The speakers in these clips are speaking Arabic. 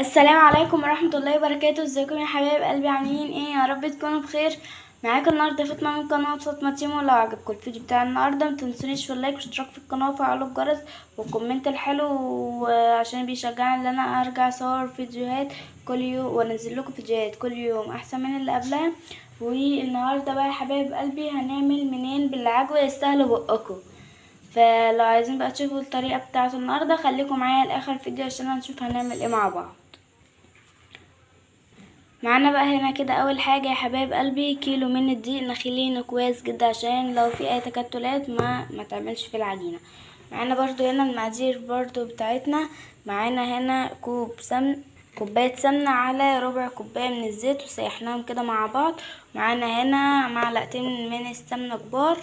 السلام عليكم ورحمة الله وبركاته. ازيكم يا حبايب قلبي؟ عاملين ايه؟ يا رب تكونوا بخير. معاكم النهارده فاطمة من قناة فاطمة تيمو. لو عجبكم الفيديو بتاع النهارده متنسونيش في اللايك والاشتراك في القناة وفعلوا الجرس والكومنت الحلو عشان بيشجعني ان انا ارجع اصور فيديوهات كل يوم وانزل لكم فيديوهات كل يوم احسن من اللي قبلها. والنهارده بقى يا حبايب قلبي هنعمل منين بالعجوة يستاهلوا بقكم. فلو عايزين بقى تشوفوا الطريقة بتاعته النهارده خليكم معايا لاخر الفيديو عشان هنشوف هنعمل ايه مع بعض. معانا بقى هنا كده اول حاجه يا حبايب قلبي كيلو من الدقيق نخليه كويس جدا عشان لو في اي تكتلات ما تعملش في العجينه. معانا برضو هنا المقادير برضو بتاعتنا. معانا هنا كوبايه سمنه على ربع كوبايه من الزيت وسيحناهم كده مع بعض. معانا هنا معلقتين من السمنه كبار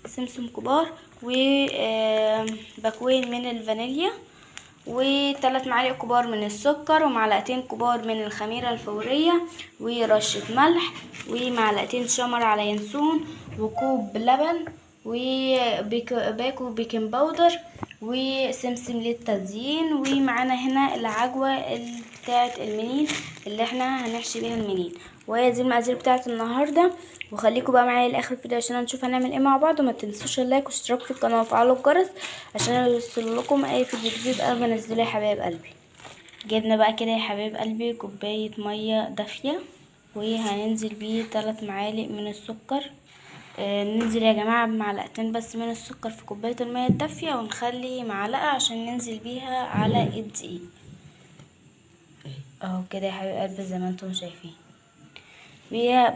سمسم كبار وباكوين من الفانيليا و3 معالق كبار من السكر ومعلقتين كبار من الخميرة الفورية ورشة ملح ومعلقتين شمر على ينسون وكوب لبن وباكو بيكنج باودر وسمسم للتزيين. ومعانا هنا العجوة بتاعة المنين اللي احنا هنحشي بيها المنين. وهي دي المقادير بتاعة النهاردة. وخليكم بقى معايا لاخر الفيديو عشان هنشوف هنعمل ايه مع بعض. وما تنسوش اللايك والاشتراك في القناه وفعلوا الجرس عشان يوصل لكم اي فيديو جديد انا بنزله يا حبايب قلبي. جبنا بقى كده يا حبايب قلبي كوبايه ميه دافيه وهننزل بيه 3 معالق من السكر. ننزل يا جماعه بمعلقتين بس من السكر في كوبايه الميه الدافيه ونخلي معلقه عشان ننزل بيها على الدقيق اهو كده يا حبايب قلبي زي ما انتم شايفين.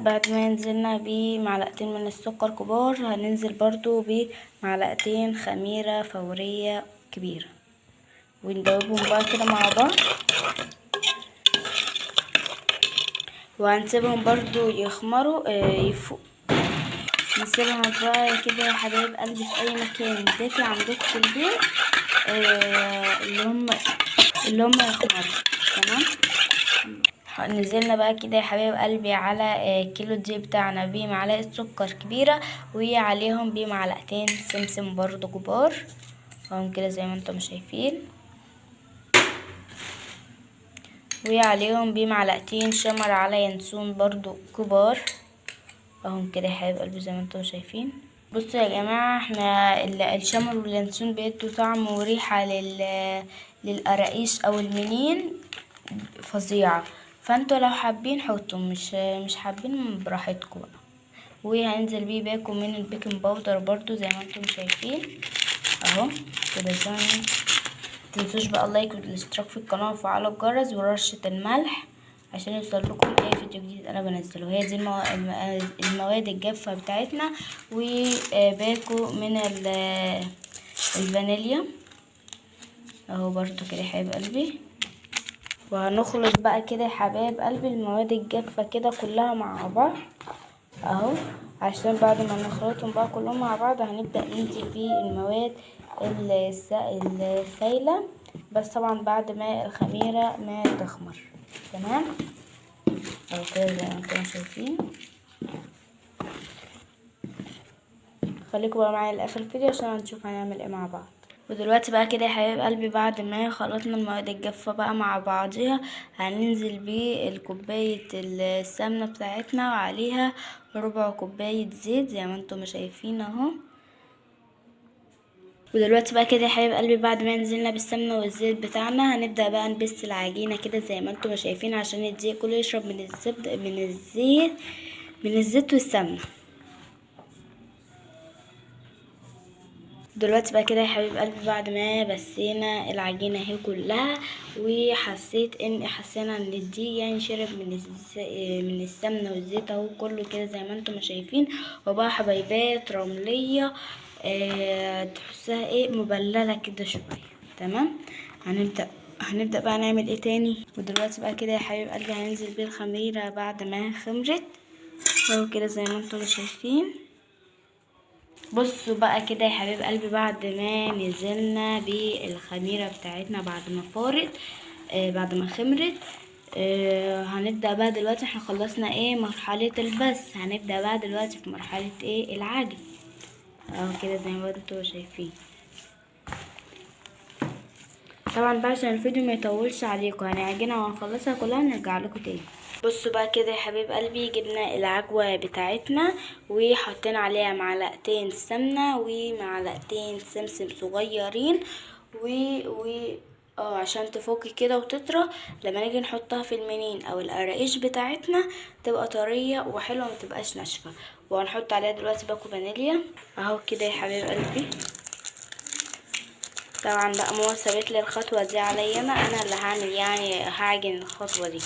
بعد ما نزلنا بمعلقتين من السكر كبار هننزل برضو بمعلقتين خميرة فورية كبيرة وندوبهم بقى كده مع بعض وهنسيبهم برضو يخمروا يفوق. نسيبهم بقى كده يا حبايب قلبي في اي مكان دافي عندكم في البيت اللي هم يخمروا. تمام. نزلنا بقى كده يا حبايب قلبي على كيلو الدقيق بتاعنا بمعلقه سكر كبيره وعليهم بمعلقتين سمسم برضو كبار اهم كده زي ما انتم شايفين وعليهم بمعلقتين شمر على ينسون برضو كبار اهم كده يا حبايب قلبي زي ما انتم شايفين. بصوا يا جماعه احنا الشمر واليانسون بيدوا طعم وريحه للقراقيش او المنين فظيعه. فانتوا لو حابين حطوا مش حابين براحتكم بقى. وهننزل بيه باكو من البيكنج باودر برضو زي ما انتم شايفين اهو كده. زي ما متنسوش بقى اللايك والاشتراك في القناه وفعلوا الجرس ورشه الملح عشان يوصل لكم اي فيديو جديد انا بنزله. هي دي المواد الجافه بتاعتنا وباكو من الفانيليا اهو برضو كده يا حبايب قلبي. وهنخلط بقى كده يا حبايب قلبي المواد الجافة كده كلها مع بعض اهو عشان بعد ما نخلطهم بقى كلهم مع بعض هنبدأ ننزل بيه المواد السايلة بس طبعا بعد ما الخميرة ما تخمر. تمام اهو كده زي ما انتم شايفين. خليكم بقى معايا لاخر الفيديو عشان هنشوف هنعمل ايه مع بعض. ودلوقتي بقى كده يا حبايب قلبي بعد ما خلطنا المواد الجافة بقى مع بعضها هننزل بالكوباية السمنة بتاعتنا وعليها ربع كوباية زيت زي ما انتم شايفين اهو. ودلوقتي بقى كده يا حبايب قلبي بعد ما نزلنا بالسمنة والزيت بتاعنا هنبدأ بقى نبس العجينة كده زي ما انتم شايفين عشان الدقيق كله يشرب من الزيت والسمنة. دلوقتي بقى كده يا حبيب قلبي بعد ما بسينا العجينه اهي كلها حسينا ان الدقيق يعني شرب من السمنه والزيت اهو كله كده زي ما انتم شايفين. وبقى حبيبات رمليه تحسها ايه مبلله كده شويه. تمام. هنبدأ بقى نعمل ايه تاني. ودلوقتي بقى كده يا حبيب قلبي هننزل بالخميره بعد ما خمرت اهو كده زي ما انتم شايفين. بصوا بقى كده يا حبيب قلبي بعد ما نزلنا بالخميره بتاعتنا بعد ما فارت بعد ما خمرت هنبدا بقى دلوقتي. احنا خلصنا ايه مرحله البس. هنبدا بقى دلوقتي في مرحله ايه العجن اهو كده زي ما انتوا شايفين. طبعا بقى عشان الفيديو ما يطولش عليكم هنعجنها وهنخلصها كلها ونرجع لكم تاني. بصوا بقى كده يا حبيب قلبي، جبنا العجوة بتاعتنا وحطينا عليها معلقتين سمنة ومعلقتين سمسم صغيرين عشان تفك كده وتطرى لما نيجي نحطها في المنين او القراقيش بتاعتنا تبقى طريه وحلوه ما تبقاش ناشفه. وهنحط عليها دلوقتي باكو فانيليا اهو كده يا حبيب قلبي. طبعا بقى ماما سابت لي الخطوه دي عليا انا اللي هعمل يعني هعجن الخطوه دي.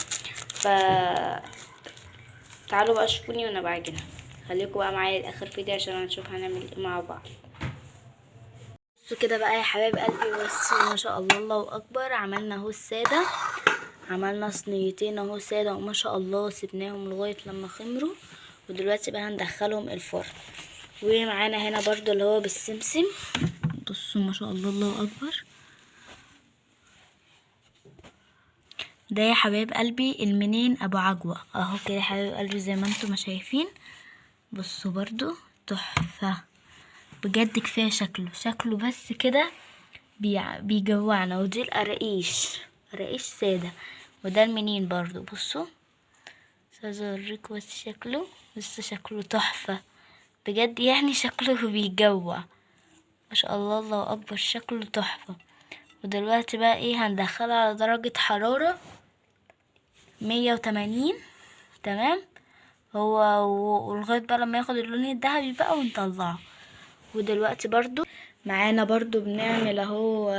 تعالوا بقى شوفوني وانا بعجنها. خليكم بقى معايا لاخر فيديو عشان هنشوف هنعمل ايه مع بعض. بصوا كده بقى يا حبايب قلبي، بصوا ما شاء الله الله اكبر. عملنا اهو الساده، عملنا صينيتين اهو ساده وما شاء الله سيبناهم لغايه لما خمروا. ودلوقتي بقى هندخلهم الفرن. ومعانا هنا برضو اللي هو بالسمسم. بصوا ما شاء الله الله اكبر. ده يا حبايب قلبي المنين ابو عجوة اهو كده يا حبايب قلبي زي ما انتم ما شايفين. بصوا برضو تحفه بجد، كفايه شكله بس كده بيجوعنا. ودي القراقيش ساده، وده المنين برضو. بصوا عايزه اوريكم بس شكله تحفه بجد، يعني شكله بيجوع ما شاء الله الله اكبر، شكله تحفه. ودلوقتي بقى ايه هندخله على درجه حراره 180 تمام. هو ولغايه بقى لما ياخد اللون الذهبي بقى ونطلعه. ودلوقتي برضو معانا برضو بنعمل اهو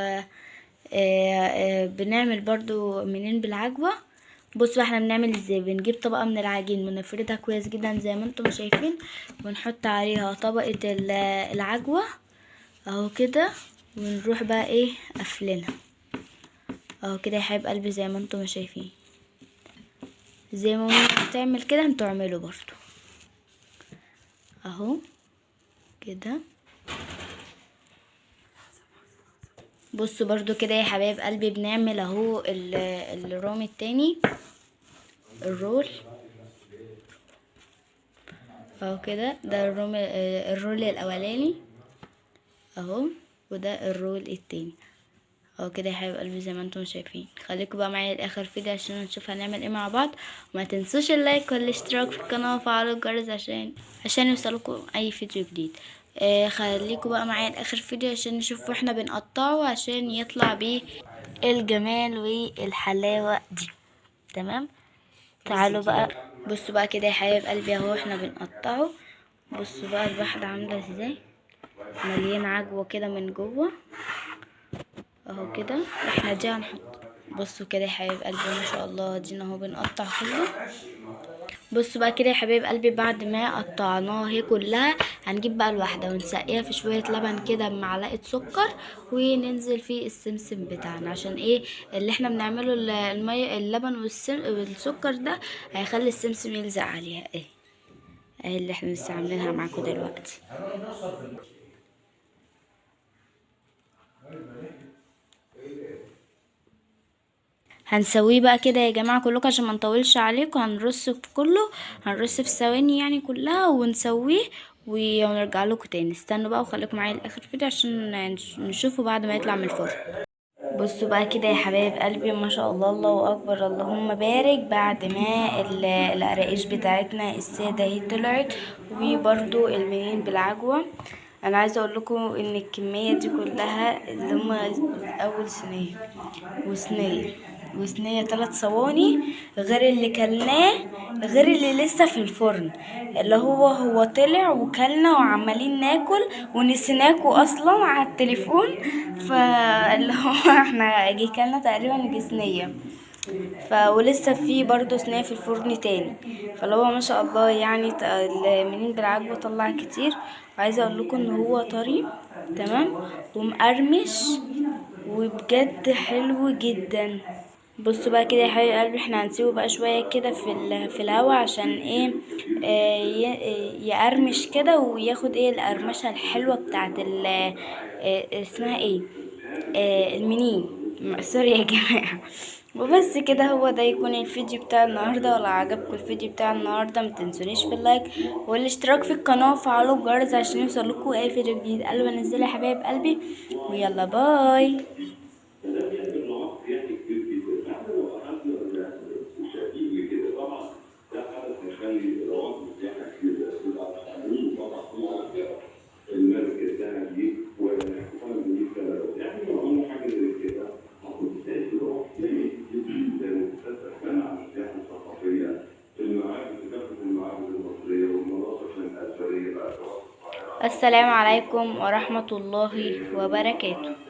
بنعمل برضو منين بالعجوة. بصوا احنا بنعمل ازاي، بنجيب طبقة من العجين ونفردها كويس جدا زي ما انتم شايفين، ونحط عليها طبقة العجوة اهو كده، ونروح بقى ايه قافلينها اهو كده يا حبايب قلبي زي ما انتم شايفين. زي ما ماما بتعمل كده انتوا اعملوا برضو اهو كده. بصوا برضو كده يا حبايب قلبي بنعمل اهو الرومي التاني، الرول اهو كده. ده الرول الاولاني اهو، وده الرول التاني اهو كده يا حبايب قلبي زي ما انتم شايفين. خليكم بقى معايا لاخر فيديو عشان نشوف هنعمل ايه مع بعض. وما تنسوش اللايك والاشتراك في القناه وفعلوا الجرس عشان يوصلكم اي فيديو جديد. خليكم بقى معايا لاخر فيديو عشان نشوف واحنا بنقطعه عشان يطلع بيه الجمال والحلاوه دي تمام. تعالوا بقى بصوا بقى كده يا حبايب قلبي اهو احنا بنقطعه. بصوا بقى الواحده عامله ازاي، مليان عجوه كده من جوه اهو كده. احنا دي هنحط، بصوا كده يا حبايب قلبي ما شاء الله دينا اهو بنقطع كله. بصوا بقى كده يا حبايب قلبي بعد ما قطعناها هي كلها هنجيب بقى الواحده ونسقيها في شويه لبن كده بمعلقه سكر، وننزل فيه السمسم بتاعنا عشان ايه اللي احنا بنعمله الميه اللبن والسكر ده هيخلي السمسم يلزق عليها. ايه اللي احنا لسه عاملينها معاكم دلوقتي. هنسويه بقى كده يا جماعه كلكم عشان ما نطولش عليكم. هنرص في كله، هنرص في ثواني يعني كلها ونسويه ونرجع لكم تاني. استنوا بقى وخليكم معايا لاخر فيديو عشان نشوفه بعد ما يطلع من الفرن. بصوا بقى كده يا حبايب قلبي ما شاء الله الله اكبر اللهم بارك. بعد ما القراقيش بتاعتنا الساده اهي طلعت، وبرده المنين بالعجوه. انا عايزه اقول لكم ان الكميه دي كلها اللي هما اول صينيه وصينيه 3 صواني غير اللي كلناه، غير اللي لسه في الفرن اللي هو طلع وكلنا وعمالين ناكل ونسيناكوا اصلا على التليفون. فاللي هو احنا جه كلنا تقريبا صينيه، ولسه في برضو صينيه في الفرن تاني. فاللي هو ما شاء الله يعني المنين بالعجوه طلع كتير. وعايزه اقول لكم ان هو طري تمام ومقرمش وبجد حلو جدا. بصوا بقى كده يا حبايب قلبي احنا هنسيبه بقى شويه كده في الهوا عشان ايه يقرمش كده وياخد ايه القرمشه الحلوه بتاعت اسمها ايه المنين. سوري يا جماعه. وبس كده هو ده يكون الفيديو بتاع النهارده. ولو عجبكم الفيديو بتاع النهارده متنسونيش في اللايك والاشتراك في القناه وفعلوا الجرس عشان يوصلكوا اي فيديو جديد قبل ما انزله يا حبايب قلبي. ويلا باي. السلام عليكم ورحمة الله وبركاته.